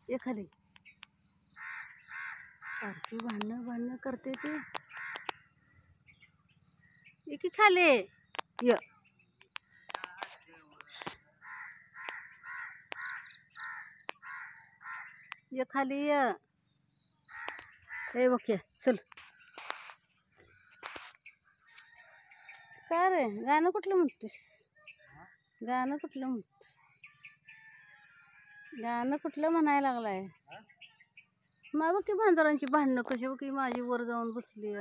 ये खाली. सारखी भांडणं करते ते. ये की खाली. ये खाली ये. हे बघ चल. काय रे गाणं कुठलं म्हणतोस? गाणं कुठलं म्हणायला लागलाय? मग बघ की मांजरांची भांडणं कशी. बघ की माझी वर जाऊन बसली.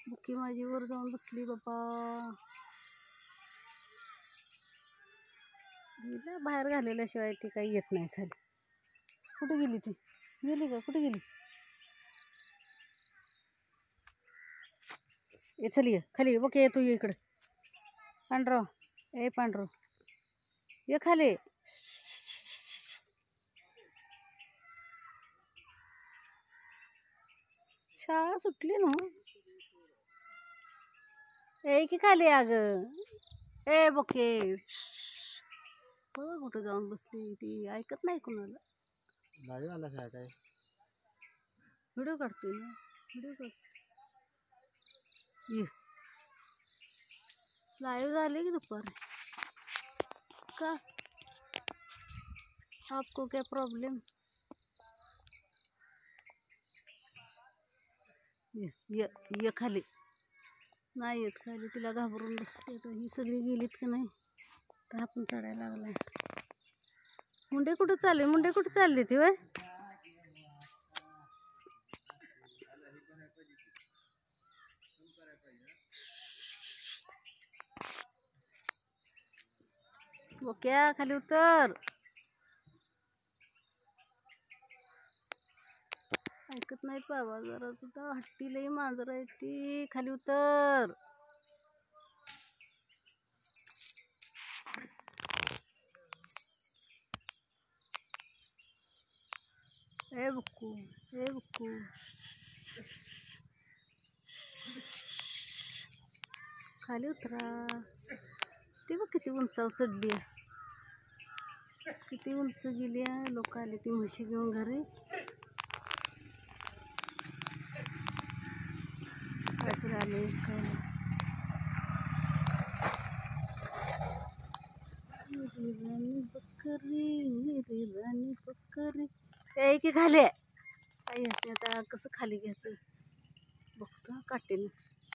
बघ की माझी वर जाऊन बसली बाबा. हिला बाहेर घालवल्याशिवाय ती काही येत नाही खाली. कुठे गेली ती? गेली का? कुठे गेली? ये चल ये खाली. बघ ये तू ये इकडे. पांढरो ए पांढरो ये खाली. शाळा सुटली ना. ए की खाली अग. ए बघे बघ कुठं जाऊन बसली ती. ऐकत नाही कुणाला. काय व्हिडिओ काढतोय ना. व्हिडिओ काढ. ये लाईव्ह झाले की दुपार. का आपको क्या प्रॉब्लेम? ये खाली. नाही येत खाली. तिला घाबरून बसते. तर ही सगळी गेलीत का नाही तर आपण चढायला लागलाय. मुंडे कुठं चालली ती वय? क्या खाली उतर. ऐकत नाहीत बाबा. जरा सुद्धा हट्टी लई मांजर आहे ती. खाली उतर. ए बुक्कू खाली उतरा. ती बघ किती उंचावर चढली. किती उंच गेली. लोक आले ती म्हशी घेऊन घरी. आले मेरी राणी बकरी. ए की खाली. आता कसं खाली घ्यायचं बघतो काटेन.